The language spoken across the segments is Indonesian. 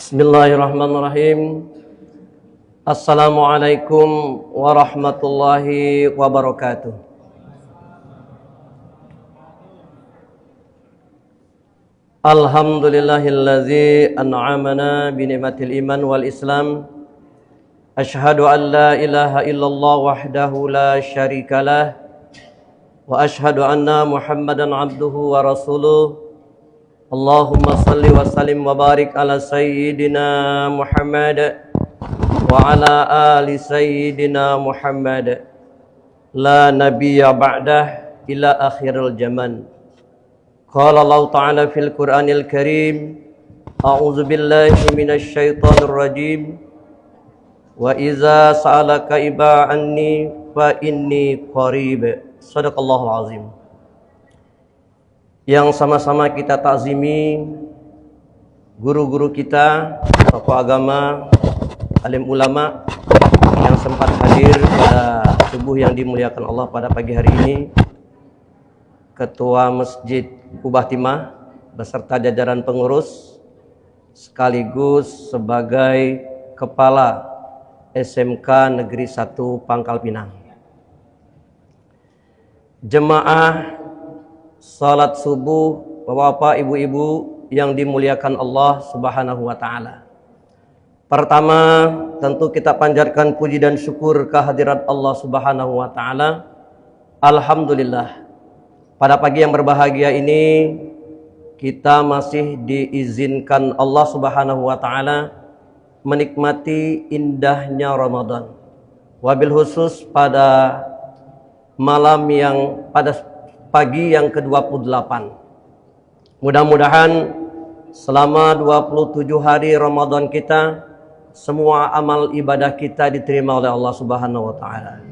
Bismillahirrahmanirrahim. Assalamualaikum warahmatullahi wabarakatuh. Alhamdulillahillazi an'amana binikmatil iman wal islam. Ashhadu an la ilaha illallah wahdahu la syarikalah. Wa ashhadu anna Muhammadan abduhu wa rasuluh. Allahumma salli wa sallim wa barik ala sayyidina Muhammad wa ala ali sayyidina Muhammad la nabiyya ba'dah ila akhiril zaman. Qala Allah ta'ala fil Qur'anil Karim, a'udzu billahi minasy syaithanir rajim, wa iza sa'alaka iba anni fa inni qarib. Shadaqallahul azim. Yang sama-sama kita takzimi guru-guru kita, tokoh agama, alim ulama yang sempat hadir pada subuh yang dimuliakan Allah pada pagi hari ini, Ketua Masjid Kubah Timah beserta jajaran pengurus sekaligus sebagai Kepala SMK Negeri 1 Pangkal Pinang, jemaah salat subuh, bapak-bapak, ibu-ibu yang dimuliakan Allah Subhanahu wa taala. Pertama, tentu kita panjatkan puji dan syukur kehadirat Allah Subhanahu wa taala. Alhamdulillah. Pada pagi yang berbahagia ini kita masih diizinkan Allah Subhanahu wa taala menikmati indahnya Ramadan. Wabil khusus pada malam yang pada pagi yang ke-28. Mudah-mudahan selama 27 hari Ramadan kita, semua amal ibadah kita diterima oleh Allah Subhanahu wa taala.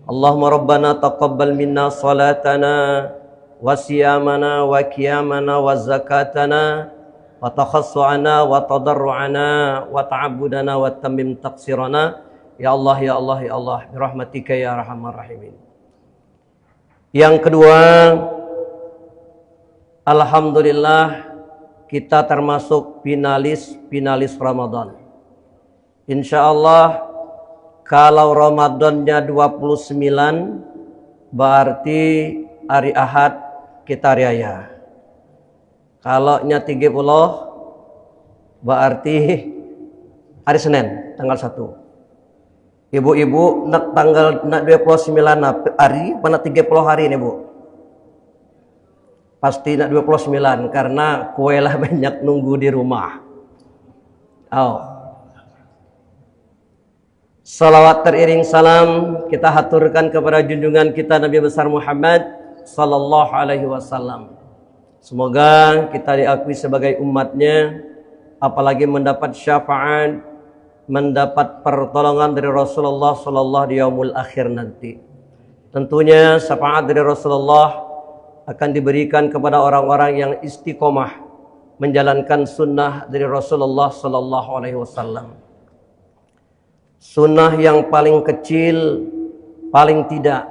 Allahumma rabbana taqabbal minna salatana wa siyamana wa qiyamana wa zakatana wa takhassu'ana wa tadarru'ana wa ta'abbudana wa tammim taqsirana ya Allah ya Allah ya Allah bi rahmatika ya arhamar rahimin. Yang kedua, alhamdulillah kita termasuk finalis Ramadan. Insya Allah kalau Ramadannya 29 berarti hari Ahad kita raya. Kalau nya 30 berarti hari Senin tanggal 1. Ibu-ibu nak tanggal nak 29 hari, mana 30 hari ini Bu? Pasti nak 29 karena kue lah banyak nunggu di rumah. Oh. Salawat teriring salam kita haturkan kepada junjungan kita Nabi besar Muhammad sallallahu alaihi wasallam. Semoga kita diakui sebagai umatnya, apalagi mendapat syafaat, mendapat pertolongan dari Rasulullah sallallahu di yaumul akhir nanti. Tentunya syafaat dari Rasulullah akan diberikan kepada orang-orang yang istiqomah menjalankan sunnah dari Rasulullah sallallahu alaihi wasallam. Sunnah yang paling kecil, paling tidak,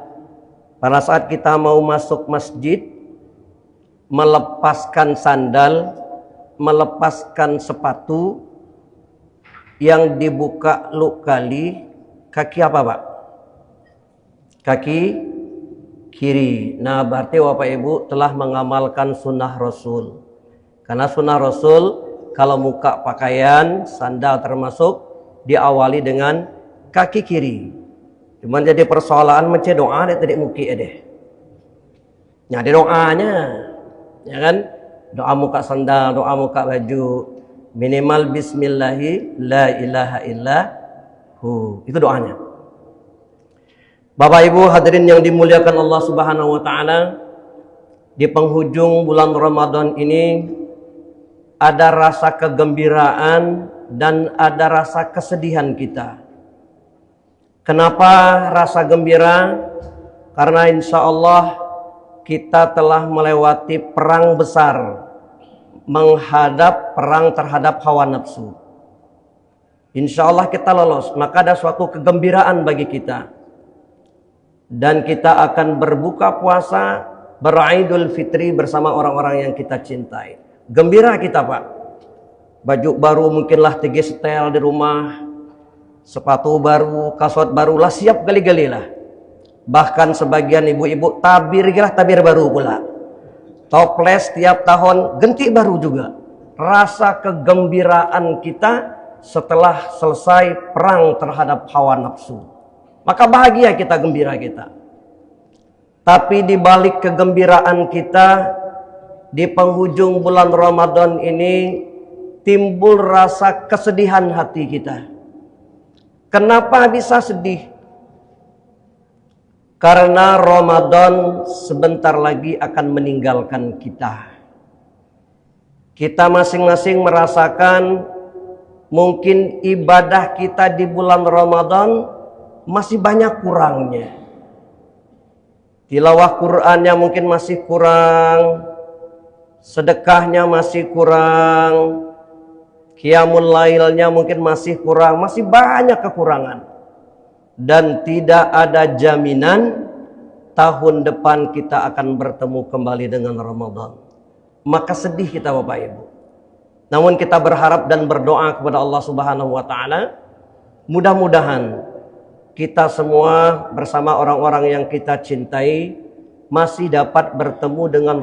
pada saat kita mau masuk masjid, melepaskan sandal, melepaskan sepatu, yang dibuka kali kaki apa Pak? Kaki kiri. Nah berarti Bapak Ibu telah mengamalkan sunnah Rasul. Karena sunnah Rasul kalau buka pakaian, sandal termasuk, diawali dengan kaki kiri. Cuman jadi persoalan macam doa dia tadi muki deh. Nah ada doanya, ya kan? Doa muka sandal, doa muka baju. Minimal bismillahi la ilaha illahu. Itu doanya. Bapak Ibu hadirin yang dimuliakan Allah Subhanahu wa taala, di penghujung bulan Ramadan ini ada rasa kegembiraan dan ada rasa kesedihan kita. Kenapa rasa gembira? Karena insya Allah kita telah melewati perang besar, menghadap perang terhadap hawa nafsu. Insya Allah kita lolos, maka ada suatu kegembiraan bagi kita. Dan kita akan berbuka puasa, beridul fitri bersama orang-orang yang kita cintai. Gembira kita Pak. Baju baru mungkinlah 3 setel di rumah, sepatu baru, kasut baru lah, siap gali-gali lah. Bahkan sebagian ibu-ibu tabir baru pula. Toples tiap tahun ganti baru juga. Rasa kegembiraan kita setelah selesai perang terhadap hawa nafsu. Maka bahagia kita, gembira kita. Tapi di balik kegembiraan kita di penghujung bulan Ramadan ini timbul rasa kesedihan hati kita. Kenapa bisa sedih? Karena Ramadan sebentar lagi akan meninggalkan kita. Kita masing-masing merasakan mungkin ibadah kita di bulan Ramadan masih banyak kurangnya. Tilawah Qur'annya mungkin masih kurang, sedekahnya masih kurang, qiyamul lailnya mungkin masih kurang, masih banyak kekurangan. Dan tidak ada jaminan tahun depan kita akan bertemu kembali dengan Ramadan. Maka sedih kita Bapak Ibu. Namun kita berharap dan berdoa kepada Allah Subhanahu wa taala, mudah-mudahan kita semua bersama orang-orang yang kita cintai masih dapat bertemu dengan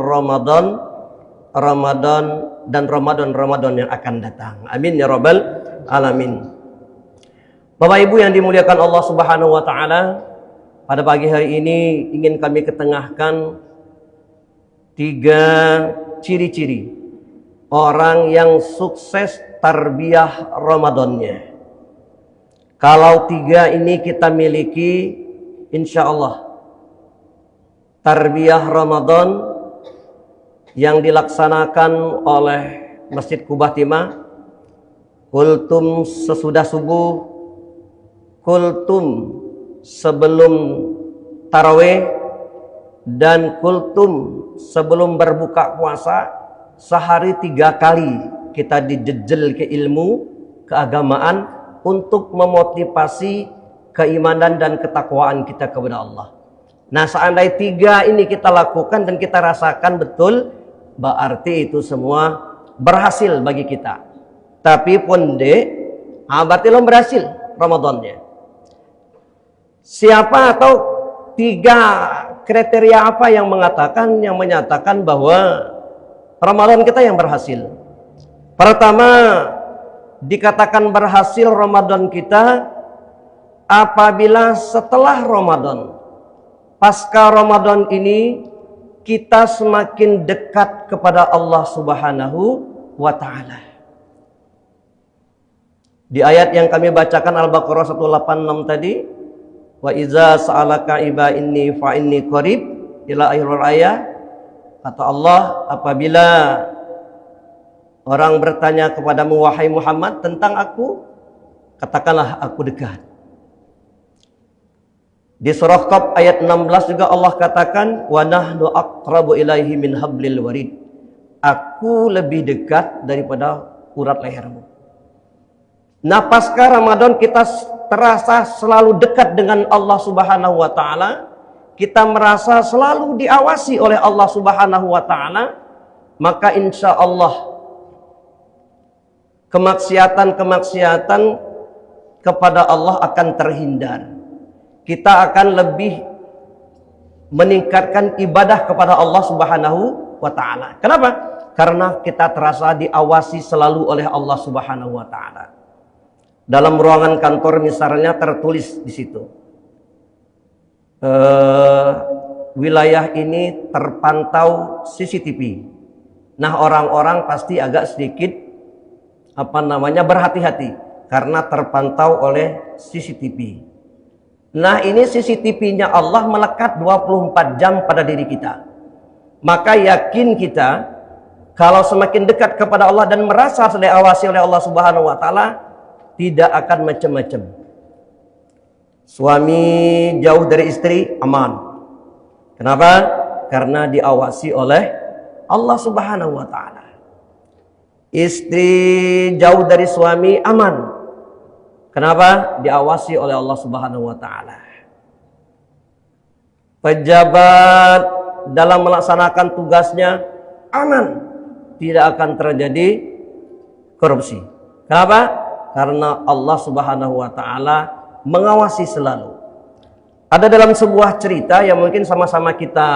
Ramadan dan Ramadan yang akan datang. Amin ya rabbal alamin. Bapak Ibu yang dimuliakan Allah Subhanahu wa taala, pada pagi hari ini ingin kami ketengahkan 3 ciri-ciri orang yang sukses tarbiyah Ramadannya. Kalau 3 ini kita miliki, insya Allah tarbiyah Ramadan yang dilaksanakan oleh Masjid Kubah Timah, kultum sesudah subuh, kultum sebelum tarawih, dan kultum sebelum berbuka puasa. Sehari 3 kali kita dijejel ke ilmu keagamaan untuk memotivasi keimanan dan ketakwaan kita kepada Allah. Nah, seandainya 3 ini kita lakukan dan kita rasakan betul, berarti itu semua berhasil bagi kita. Tapi pun berarti belum berhasil Ramadannya. Siapa atau 3 kriteria apa yang menyatakan bahwa Ramadan kita yang berhasil? Pertama, dikatakan berhasil Ramadan kita apabila setelah Ramadan, pasca Ramadan ini kita semakin dekat kepada Allah Subhanahu wa taala. Di ayat yang kami bacakan Al-Baqarah 186 tadi, wa iza sa'alaka iba inni fa inni qarib, ila akhir ayat, kata Allah, apabila orang bertanya kepadamu wahai Muhammad tentang aku, katakanlah aku dekat. Di surah Qaf ayat 16 juga Allah katakan, wa nahnu aqrabu ilaihi min hablil warid. Aku lebih dekat daripada urat lehermu. Nah, pasca Ramadan kita terasa selalu dekat dengan Allah Subhanahu wa taala. Kita merasa selalu diawasi oleh Allah Subhanahu wa taala, maka insya Allah kemaksiatan kepada Allah akan terhindar. Kita akan lebih meningkatkan ibadah kepada Allah Subhanahu wa taala. Kenapa? Karena kita terasa diawasi selalu oleh Allah Subhanahu wa taala. Dalam ruangan kantor misalnya tertulis di situ, wilayah ini terpantau CCTV. Nah, orang-orang pasti agak sedikit berhati-hati karena terpantau oleh CCTV. Nah, ini CCTV-nya Allah melekat 24 jam pada diri kita. Maka yakin kita kalau semakin dekat kepada Allah dan merasa sudah diawasi oleh Allah Subhanahu wa taala, tidak akan macam-macam. Suami jauh dari istri aman. Kenapa? Karena diawasi oleh Allah Subhanahu wa taala. Istri jauh dari suami aman. Kenapa? Diawasi oleh Allah Subhanahu wa taala. Pejabat dalam melaksanakan tugasnya aman. Tidak akan terjadi korupsi. Kenapa? Karena Allah Subhanahu wa taala mengawasi selalu. Ada dalam sebuah cerita yang mungkin sama-sama kita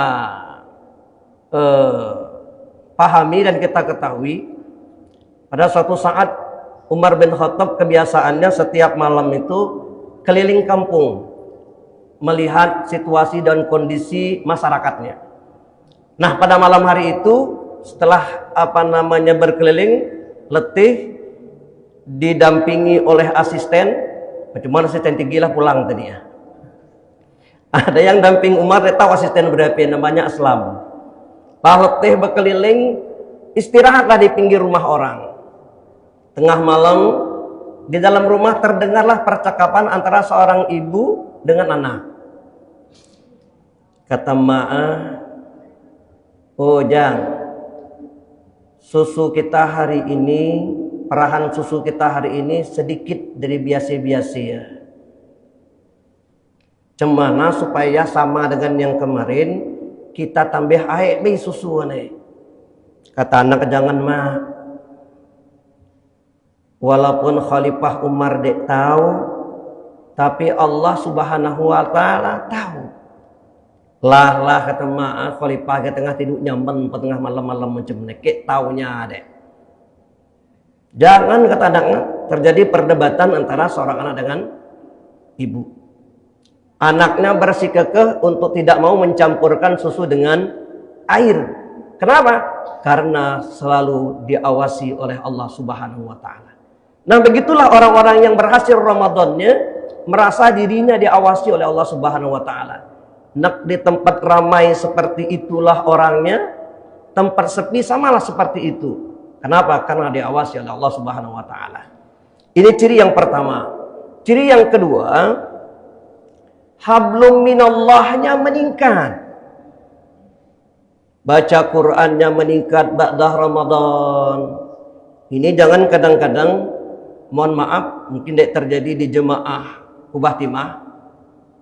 pahami dan kita ketahui. Pada suatu saat Umar bin Khattab kebiasaannya setiap malam itu keliling kampung melihat situasi dan kondisi masyarakatnya. Nah, pada malam hari itu setelah berkeliling, letih, didampingi oleh asisten, cuma asisten tinggi lah pulang tadi ya. Ada yang damping Umar, dia tahu asisten berapa, namanya Aslam. Pak letih berkeliling, istirahatlah di pinggir rumah orang. Tengah malam di dalam rumah terdengarlah percakapan antara seorang ibu dengan anak. Kata Ma'ah, "Oh Jang, susu kita hari ini, perahan susu kita hari ini sedikit dari biasa-biasa ya. Cemana supaya sama dengan yang kemarin, kita tambah air nih susu nih." Kata anak, "Jangan mah. Walaupun Khalifah Umar dek tahu, tapi Allah Subhanahu wa taala tahu." Lah kata Ma'ah, Khalifah ke tengah tidur nyampen tengah malam-malam macam ni, kek taunya dek. Jangan, kata anaknya, terjadi perdebatan antara seorang anak dengan ibu. Anaknya bersikukuh untuk tidak mau mencampurkan susu dengan air. Kenapa? Karena selalu diawasi oleh Allah Subhanahu wa taala. Nah, begitulah orang-orang yang berhasil Ramadannya merasa dirinya diawasi oleh Allah Subhanahu wa taala. Nak di tempat ramai seperti itulah orangnya, tempat sepi samalah seperti itu. Kenapa? Karena diawasi oleh Allah Subhanahu wa taala. Ini ciri yang pertama. Ciri yang kedua, hablum minallahnya meningkat. Baca Qur'annya meningkat ba'da Ramadan. Ini jangan kadang-kadang, mohon maaf, mungkin tidak terjadi di jemaah Kubah Timah,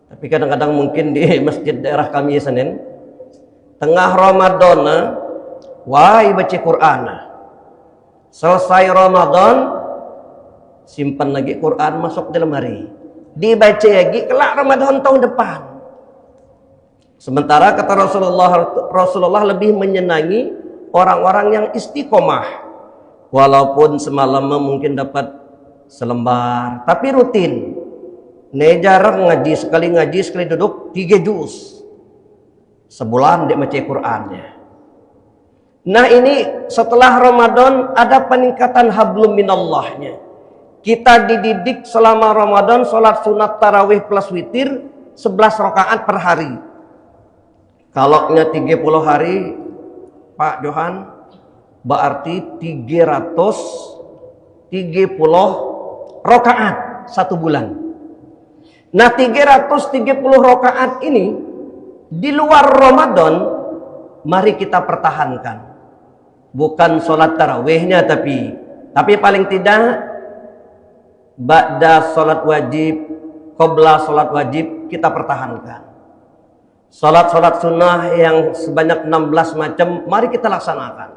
tapi kadang-kadang mungkin di masjid daerah kami Senin, tengah Ramadan, wahai baca Quran, selesai Ramadan, simpan lagi Quran masuk dalam lemari, dibaca lagi kelak Ramadan tahun depan. Sementara kata Rasulullah lebih menyenangi orang-orang yang istiqomah, walaupun semalam mungkin dapat selembar, tapi rutin. Nih jarang ngaji, sekali duduk 3 juz sebulan dia baca Qur'annya. Nah, ini setelah Ramadan ada peningkatan hablum minallahnya. Kita dididik selama Ramadan sholat sunat tarawih plus witir 11 rakaat per hari. Kalau 30 hari Pak Johan, berarti 330 rakaat satu bulan. Nah, 330 rakaat ini di luar Ramadan mari kita pertahankan. Bukan sholat tarawihnya, tapi paling tidak ba'da sholat wajib, qabla sholat wajib kita pertahankan. Sholat sunnah yang sebanyak 16 macam mari kita laksanakan.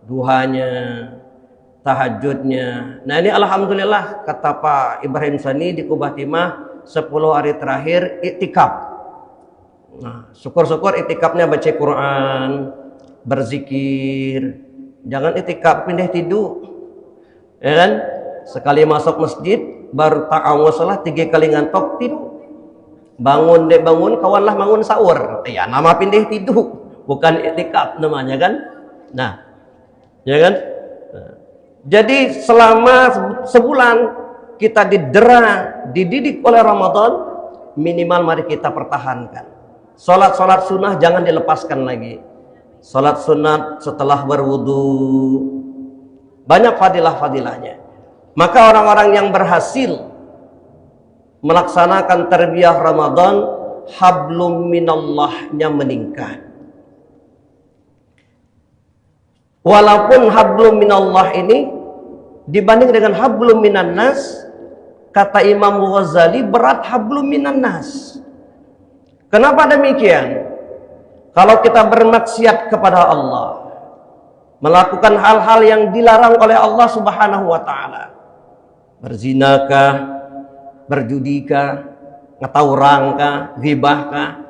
Duhanya, tahajudnya. Nah, ini alhamdulillah kata Pak Ibrahim Sani di Kubah Timah, 10 hari terakhir iktikaf. Nah, syukur-syukur iktikafnya baca Quran, berzikir. Jangan iktikaf pindah tidur, ya kan? Sekali masuk masjid baru ta'awuz salah 3 kali ngantok tidur. Bangun kawanlah bangun sahur. Ya nama pindah tidur, bukan iktikaf namanya kan? Nah, ya kan? Jadi selama sebulan kita dididik oleh Ramadan, minimal mari kita pertahankan. Sholat sunnah jangan dilepaskan lagi. Sholat sunat setelah berwudu, banyak fadilah-fadilahnya. Maka orang-orang yang berhasil melaksanakan tarbiyah Ramadan, hablum minallahnya meningkat. Walaupun hablum minallah ini dibanding dengan hablum minan nas, kata Imam Ghazali, berat hablum minan nas. Kenapa demikian? Kalau kita bermaksiat kepada Allah, melakukan hal-hal yang dilarang oleh Allah Subhanahu wa taala. Berzinakah, berjudikah, ngetawrangkah, ghibahkah.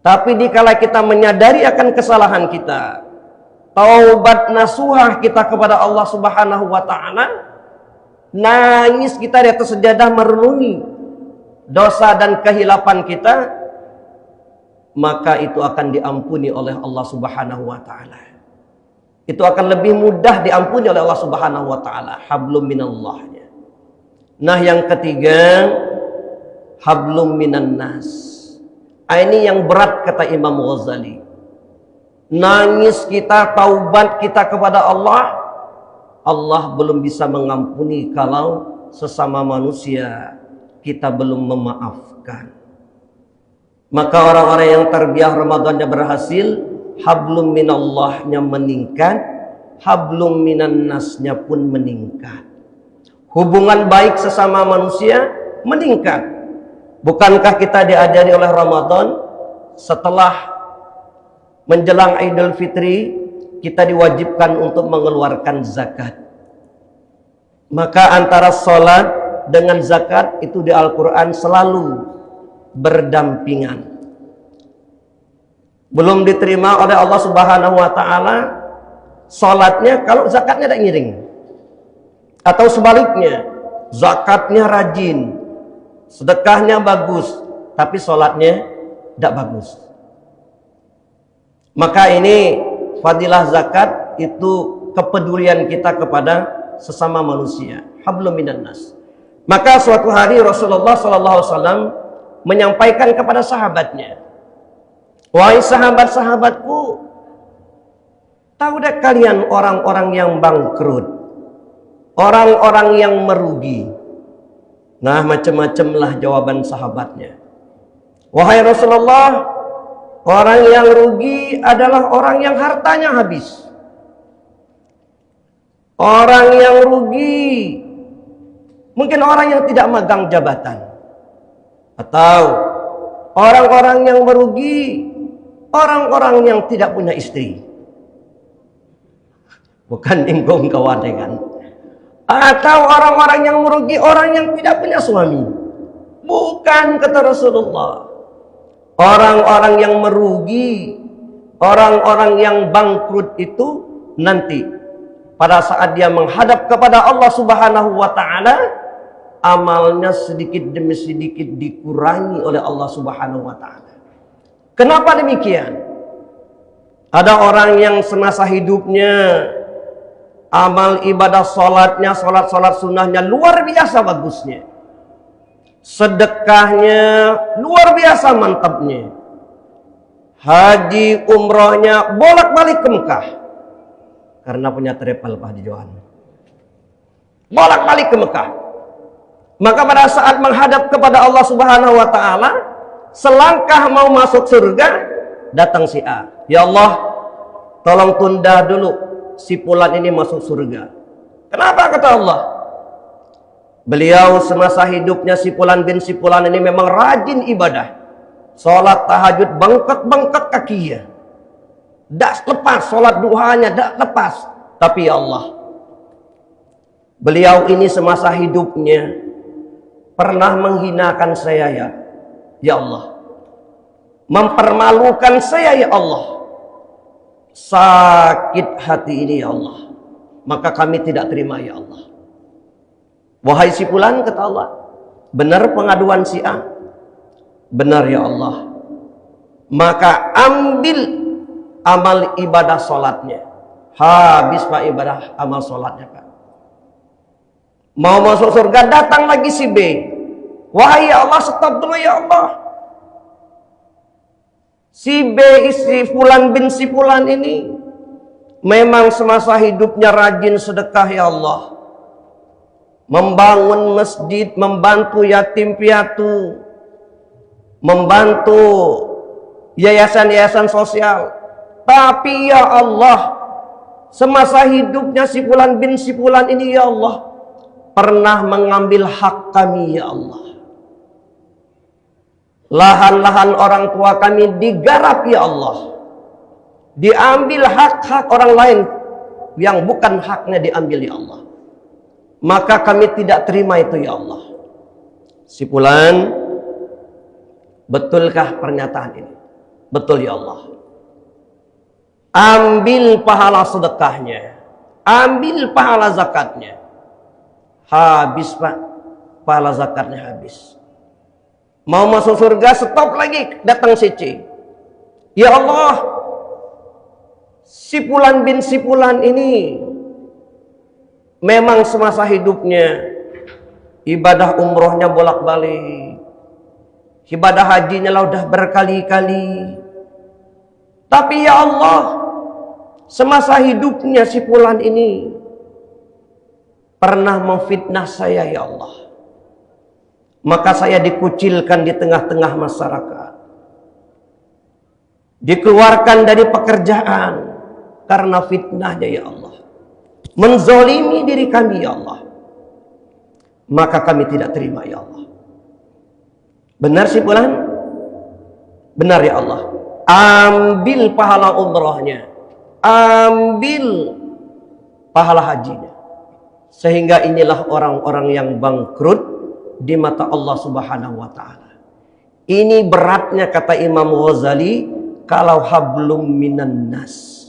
Tapi dikala kita menyadari akan kesalahan kita, taubat nasuhah kita kepada Allah Subhanahu wa taala, nangis kita di atas sejadah merenungi dosa dan kehilapan kita, maka itu akan diampuni oleh Allah Subhanahu wa taala. Itu akan lebih mudah diampuni oleh Allah Subhanahu wa taala. Hablum minallahnya. Nah, yang ketiga, hablum minan nas. Ini yang berat kata Imam Ghazali. Nangis kita, taubat kita kepada Allah, Allah belum bisa mengampuni kalau sesama manusia kita belum memaafkan. Maka orang-orang yang tarbiyah Ramadannya berhasil, hablum minallahnya meningkat, hablum minan nasnya pun meningkat. Hubungan baik sesama manusia meningkat. Bukankah kita diajari oleh Ramadan, setelah menjelang Idul Fitri kita diwajibkan untuk mengeluarkan zakat. Maka antara sholat dengan zakat itu di Al-Quran selalu berdampingan. Belum diterima oleh Allah Subhanahu wa taala sholatnya kalau zakatnya tidak ngiring, atau sebaliknya, zakatnya rajin, sedekahnya bagus, tapi sholatnya tidak bagus. Maka ini fadilah zakat, itu kepedulian kita kepada sesama manusia. Hablum minan nas. Maka suatu hari Rasulullah SAW menyampaikan kepada sahabatnya, wahai sahabat-sahabatku, tahu tak kalian orang-orang yang bangkrut, orang-orang yang merugi? Nah, macam-macamlah jawaban sahabatnya. Wahai Rasulullah, orang yang rugi adalah orang yang hartanya habis. Orang yang rugi mungkin orang yang tidak megang jabatan. Atau orang-orang yang merugi, orang-orang yang tidak punya istri. Bukan ingkung kawan kan. Atau orang-orang yang merugi, orang yang tidak punya suami. Bukan, kata Rasulullah. Orang-orang yang merugi, orang-orang yang bangkrut itu nanti pada saat dia menghadap kepada Allah Subhanahu wa taala, amalnya sedikit demi sedikit dikurangi oleh Allah Subhanahu wa taala. Kenapa demikian? Ada orang yang semasa hidupnya amal ibadah sholatnya, sholat sunnahnya luar biasa bagusnya, sedekahnya luar biasa mantapnya, haji umrohnya bolak-balik ke Mekah karena punya travel Pak di Johan, bolak-balik ke Mekah. Maka pada saat menghadap kepada Allah Subhanahu wa taala, selangkah mau masuk surga, datang si A, ya Allah, tolong tunda dulu si fulan ini masuk surga. Kenapa, kata Allah? Beliau semasa hidupnya si fulan bin si fulan ini memang rajin ibadah, sholat tahajud bengkak-bengkak kakinya, tidak lepas, sholat duhanya tidak lepas. Tapi ya Allah, beliau ini semasa hidupnya pernah menghinakan saya, ya Allah, mempermalukan saya, ya Allah. Sakit hati ini, ya Allah, maka kami tidak terima, ya Allah. Wahai si fulan, kata Allah, benar pengaduan si A? Benar, ya Allah. Maka ambil amal ibadah sholatnya. Habis Pak ibadah amal sholatnya, Pak. Mau masuk surga, datang lagi si B. Wahai ya Allah, stop dulu ya Allah. Si B istri fulan bin si fulan ini memang semasa hidupnya rajin sedekah, ya Allah, membangun masjid, membantu yatim piatu, membantu yayasan-yayasan sosial. Tapi ya Allah, semasa hidupnya si fulan bin si fulan ini, ya Allah, pernah mengambil hak kami, ya Allah. Lahan-lahan orang tua kami digarap, ya Allah. diambil hak-hak orang lain yang bukan haknya diambil ya Allah. Maka kami tidak terima itu ya Allah. Si fulan, betulkah pernyataan ini? Betul ya Allah. Ambil pahala sedekahnya, ambil pahala zakatnya. Habis Pak, pahala zakatnya habis. Mau masuk surga, stop lagi, datang si C. Ya Allah, si fulan bin si fulan ini memang semasa hidupnya ibadah umrohnya bolak-balik, ibadah hajinya lah udah berkali-kali. Tapi ya Allah, semasa hidupnya si fulan ini pernah memfitnah saya ya Allah. Maka saya dikucilkan di tengah-tengah masyarakat, dikeluarkan dari pekerjaan karena fitnahnya ya Allah, menzolimi diri kami ya Allah. Maka kami tidak terima ya Allah. Benar si fulan? Benar ya Allah. Ambil pahala umrohnya, ambil pahala hajinya. Sehingga inilah orang-orang yang bangkrut di mata Allah Subhanahu wa ta'ala. Ini beratnya kata Imam Ghazali, kalau hablum minan nas.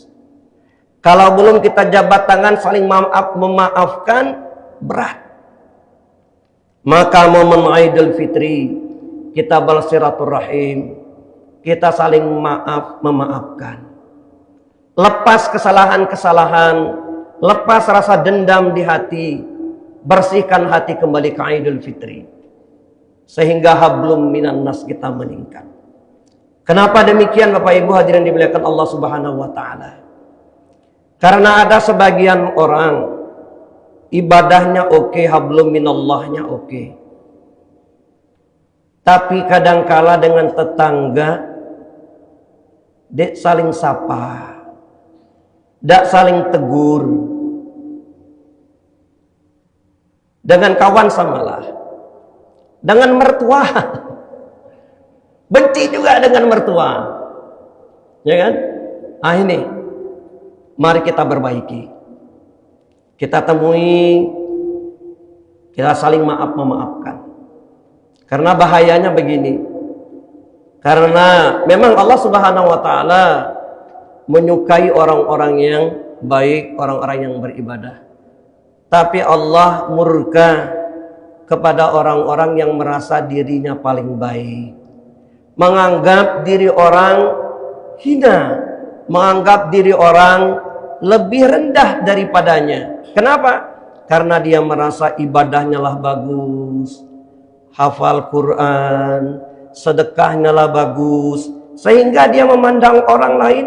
Kalau belum kita jabat tangan saling memaafkan, berat. Maka momen Idul Fitri kita balas silaturahim, kita saling memaafkan. Lepas kesalahan-kesalahan, lepas rasa dendam di hati, bersihkan hati kembali ke Idul Fitri. Sehingga hablum minan nas kita meningkat. Kenapa demikian Bapak Ibu hadirin dimuliakan Allah Subhanahu wa ta'ala? Karena ada sebagian orang ibadahnya oke, hablum minallahnya oke. Tapi kadangkala dengan tetangga dek saling sapa, dak saling tegur. Dengan kawan samalah, dengan mertua benci juga dengan mertua, ya kan? Ini mari kita perbaiki, kita temui, kita saling memaafkan. Karena bahayanya begini, karena memang Allah Subhanahu wa ta'ala menyukai orang-orang yang baik, orang-orang yang beribadah. Tapi Allah murka kepada orang-orang yang merasa dirinya paling baik, menganggap diri orang hina, menganggap diri orang lebih rendah daripadanya. Kenapa? Karena dia merasa ibadahnya lah bagus, hafal Quran, sedekahnya lah bagus, sehingga dia memandang orang lain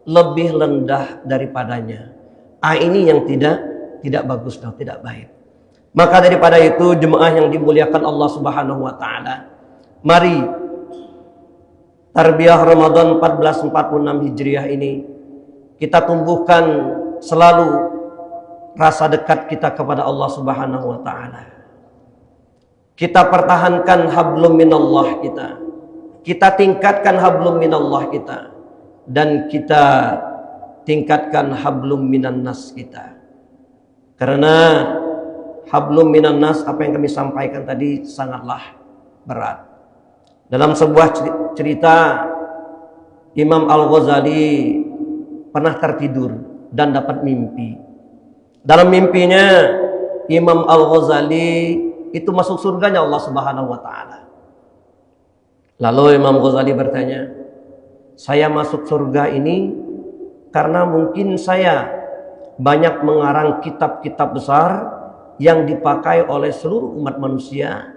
lebih rendah daripadanya. Ini yang tidak bagus dan tidak baik. Maka daripada itu jemaah yang dimuliakan Allah Subhanahu wa ta'ala, mari tarbiyah Ramadan 1446 Hijriah ini kita tumbuhkan selalu rasa dekat kita kepada Allah Subhanahu wa ta'ala. Kita pertahankan hablum minallah kita. Kita tingkatkan hablum minallah kita, dan kita tingkatkan hablum minan nas kita. Karena hablum minan nas, apa yang kami sampaikan tadi sangatlah berat. Dalam sebuah cerita, Imam Al-Ghazali pernah tertidur dan dapat mimpi. Dalam mimpinya Imam Al-Ghazali itu masuk surganya Allah Subhanahu wa ta'ala. Lalu Imam Ghazali bertanya, saya masuk surga ini karena mungkin saya banyak mengarang kitab-kitab besar yang dipakai oleh seluruh umat manusia,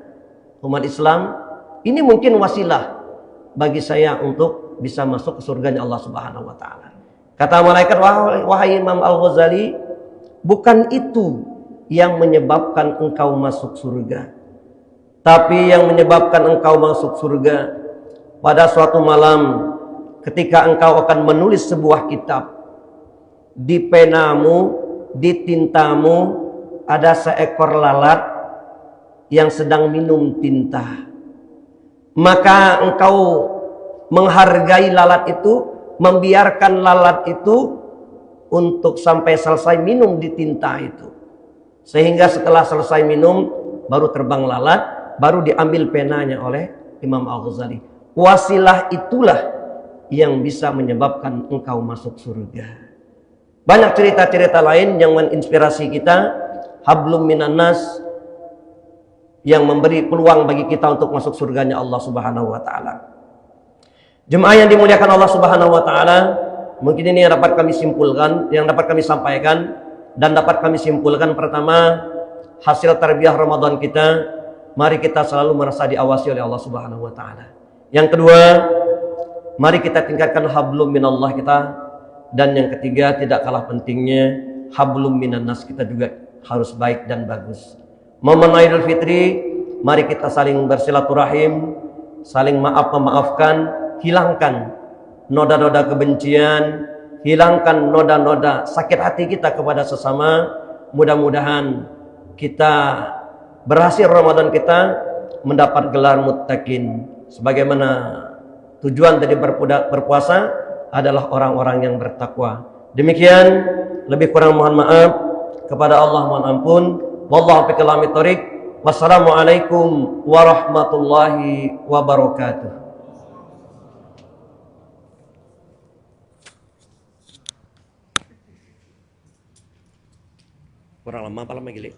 umat Islam. Ini mungkin wasilah bagi saya untuk bisa masuk ke surganya Allah Subhanahu wa ta'ala. Kata malaikat, wahai Imam Al-Ghazali, bukan itu yang menyebabkan engkau masuk surga. Tapi yang menyebabkan engkau masuk surga, pada suatu malam ketika engkau akan menulis sebuah kitab, di penamu, di tintamu ada seekor lalat yang sedang minum tinta. Maka engkau menghargai lalat itu membiarkan lalat itu untuk sampai selesai minum di tinta itu. Sehingga setelah selesai minum baru terbang lalat, baru diambil penanya oleh Imam Al-Ghazali. Wasilah itulah yang bisa menyebabkan engkau masuk surga. Banyak cerita-cerita lain yang menginspirasi kita. Hablum minan nas, yang memberi peluang bagi kita untuk masuk surganya Allah Subhanahu wa taala. Jemaah yang dimuliakan Allah Subhanahu wa taala, mungkin ini yang dapat kami simpulkan, yang dapat kami sampaikan dan dapat kami simpulkan. Pertama, hasil tarbiyah Ramadan kita, mari kita selalu merasa diawasi oleh Allah Subhanahu wa taala. Yang kedua, mari kita tingkatkan hablum minallah kita. Dan yang ketiga, tidak kalah pentingnya, hablum minan nas kita juga harus baik dan bagus. Momen Idul Fitri, mari kita saling bersilaturahim, saling maafkan, hilangkan noda-noda kebencian, hilangkan noda-noda sakit hati kita kepada sesama. Mudah-mudahan kita berhasil Ramadan kita mendapat gelar muttaqin. Sebagaimana tujuan tadi berpuasa adalah orang-orang yang bertakwa. Demikian, lebih kurang mohon maaf, kepada Allah mohon ampun. Wallahu a'lam bishawab. Wassalamualaikum warahmatullahi wabarakatuh. Kurang lama apa lama gile?